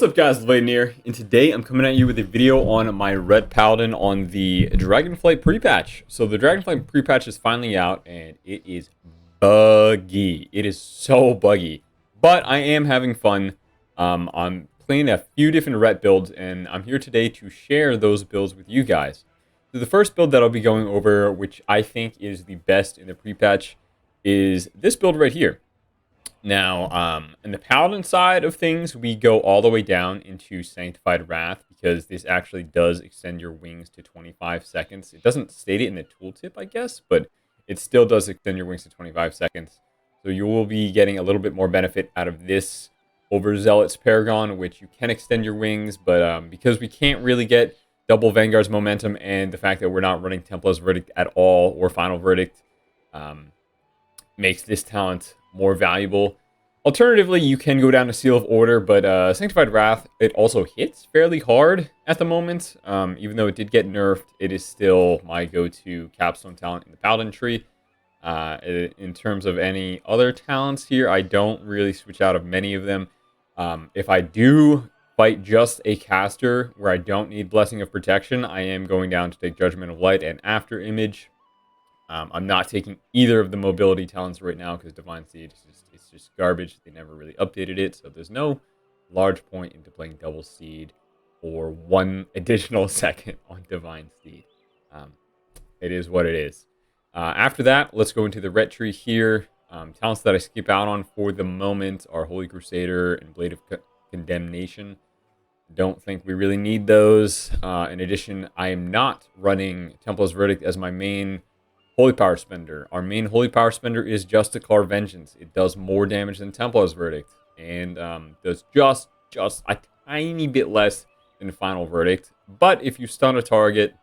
What's up guys, Lvladen here, and today I'm coming at you with a video on my Red Paladin on the Dragonflight Prepatch. So the Dragonflight Prepatch is finally out, and it is buggy. It is so buggy, but I am having fun. I'm playing a few different ret builds, and I'm here today to share those builds with you guys. So the first build that I'll be going over, which I think is the best in the Prepatch, is this build right here. Now, in the Paladin side of things, we go all the way down into Sanctified Wrath because this actually does extend your wings to 25 seconds. It doesn't state it in the tooltip, I guess, but it still does extend your wings to 25 seconds. So you will be getting a little bit more benefit out of this over Zealot's Paragon, which you can extend your wings, but because we can't really get double Vanguard's momentum and the fact that we're not running Templar's Verdict at all or Final Verdict makes this talent more valuable. Alternatively, you can go down to Seal of Order, but Sanctified Wrath, it also hits fairly hard at the moment. Even though it did get nerfed, it is still my go-to capstone talent in the Paladin tree. In terms of any other talents here, I don't really switch out of many of them. If I do fight just a caster where I don't need Blessing of Protection, I am going down to take Judgment of Light and After Image. I'm not taking either of the mobility talents right now because Divine Seed is just garbage. They never really updated it, so there's no large point into playing Double Seed or 1 additional second on Divine Seed. It is what it is. After that, let's go into the ret tree here. Talents that I skip out on for the moment are Holy Crusader and Blade of Condemnation. Don't think we really need those. In addition, I am not running Templar's Verdict as my main Holy Power Spender. Our main Holy Power Spender is Justicar Vengeance. It does more damage than Templar's Verdict, and does just a tiny bit less than Final Verdict. But if you stun a target,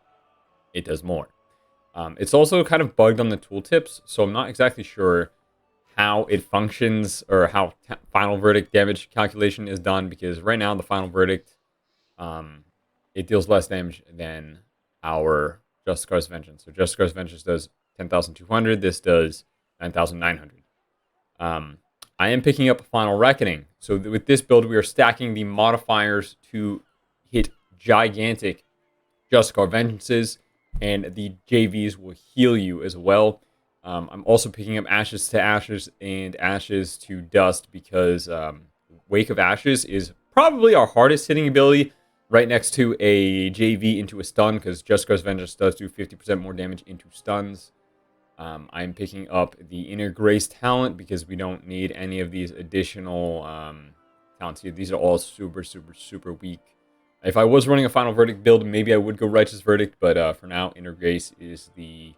it does more. It's also kind of bugged on the tooltips, so I'm not exactly sure how it functions or how Final Verdict damage calculation is done, because right now the Final Verdict, it deals less damage than our Justicar's Vengeance. So Justicar's Vengeance does 10,200. This does 9,900. I am picking up Final Reckoning. So with this build, we are stacking the modifiers to hit gigantic Justicar Vengeances, and the JVs will heal you as well. I'm also picking up Ashes to Ashes and Ashes to Dust because Wake of Ashes is probably our hardest hitting ability, right next to a JV into a stun, because Justicar's Vengeance does do 50% more damage into stuns. I'm picking up the Inner Grace talent because we don't need any of these additional talents here. These are all super weak. If I was running a Final Verdict build, maybe I would go Righteous Verdict, but for now, Inner Grace is the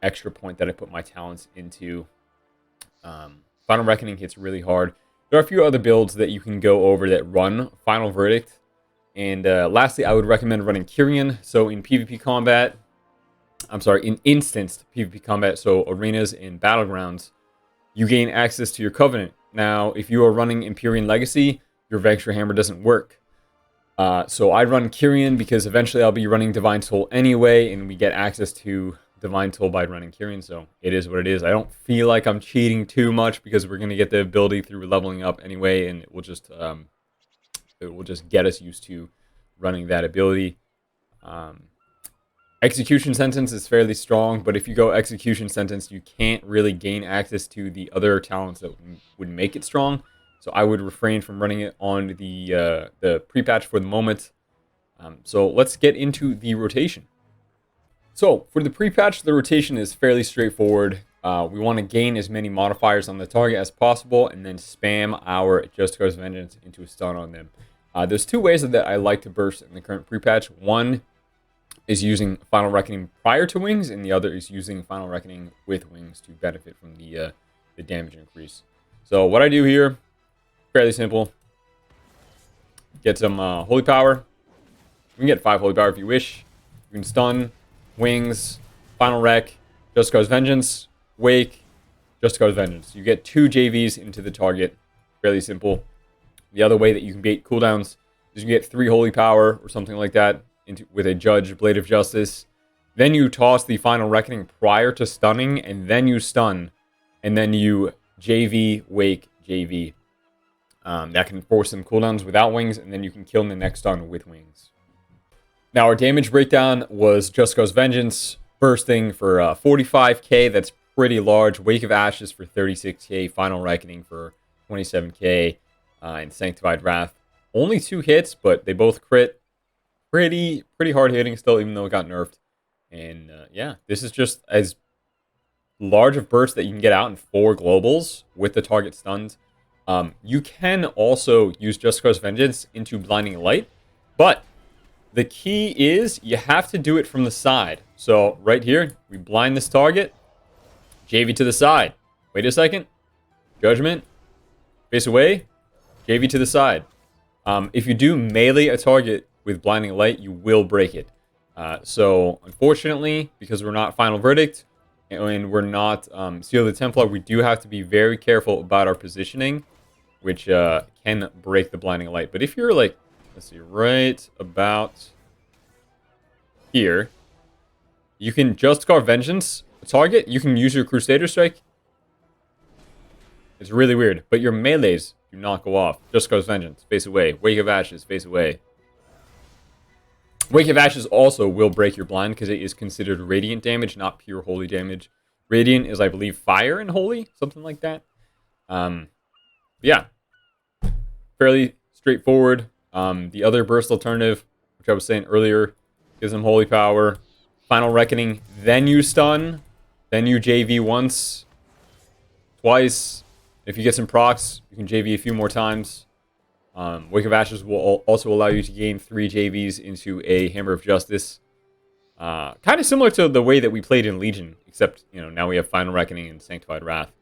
extra point that I put my talents into. Final Reckoning hits really hard. There are a few other builds that you can go over that run Final Verdict. And lastly, I would recommend running Kyrian. So in PvP combat, in instanced PvP combat, so arenas and battlegrounds, you gain access to your Covenant. Now, if you are running Empyrean Legacy, your Vanquisher Hammer doesn't work. So I run Kyrian because eventually I'll be running Divine Soul anyway, and we get access to Divine Soul by running Kyrian, so it is what it is. I don't feel like I'm cheating too much because we're going to get the ability through leveling up anyway, and it will just get us used to running that ability. Execution Sentence is fairly strong, but if you go Execution Sentence, you can't really gain access to the other talents that would make it strong. So I would refrain from running it on the Prepatch for the moment. So let's get into the rotation. So for the Prepatch, the rotation is fairly straightforward. We want to gain as many modifiers on the target as possible, and then spam our Justicar's Vengeance into a stun on them. There's 2 ways that I like to burst in the current Prepatch. One is using Final Reckoning prior to wings, and the other is using Final Reckoning with wings to benefit from the damage increase. So what I do here, fairly simple. Get some Holy Power. You can get 5 Holy Power if you wish. You can stun, wings, Final Rec, Justicar's Vengeance, Wake, Justicar's Vengeance. You get 2 JVs into the target. Fairly simple. The other way that you can bait cooldowns is you get 3 Holy Power or something like that with a Judge, Blade of Justice. Then you toss the Final Reckoning prior to stunning, and then you stun, and then you JV, Wake, JV. that can force some cooldowns without wings, and then you can kill in the next turn with wings. Now, our damage breakdown was Just Cause Vengeance bursting for 45k. That's pretty large. Wake of Ashes for 36k. Final Reckoning for 27k. And Sanctified Wrath. Only 2 hits, but they both crit. Pretty hard hitting still, even though it got nerfed. And yeah, this is just as large of burst that you can get out in 4 globals with the target stunned. You can also use Just Cause Vengeance into Blinding Light, but the key is you have to do it from the side. So right here, we blind this target, JV to the side. Wait a second. Judgment. Face away. JV to the side. If you do melee a target with Blinding Light, you will break it. So unfortunately, because we're not Final Verdict and we're not Seal of the Templar, we do have to be very careful about our positioning, which can break the Blinding Light. But if you're like, let's see, right about here, you can Just Cause Vengeance target. You can use your Crusader Strike. It's really weird, but your melees do not go off. Just Cause Vengeance, face away. Wake of Ashes, face away. Wake of Ashes also will break your blind because it is considered radiant damage, not pure holy damage. Radiant is, I believe, fire and holy, something like that. Yeah, fairly straightforward. The other burst alternative, which I was saying earlier, gives them holy power. Final Reckoning, then you stun, then you JV once, twice. If you get some procs, you can JV a few more times. Wake of Ashes will also allow you to gain 3 JVs into a Hammer of Justice. Kind of similar to the way that we played in Legion, except, you know, now we have Final Reckoning and Sanctified Wrath.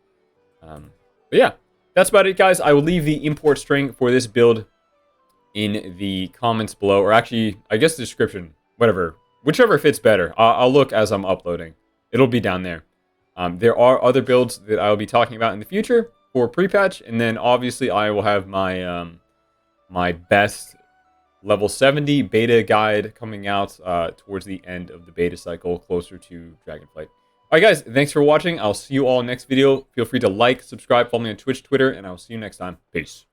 But yeah, that's about it, guys. I will leave the import string for this build in the comments below, or actually, I guess the description, whatever. Whichever fits better. I'll look as I'm uploading. It'll be down there. There are other builds that I'll be talking about in the future for Prepatch, and then obviously I will have my my best level 70 beta guide coming out towards the end of the beta cycle, closer to Dragonflight. Alright guys, thanks for watching. I'll see you all next video. Feel free to like, subscribe, follow me on Twitch, Twitter, and I'll see you next time. Peace.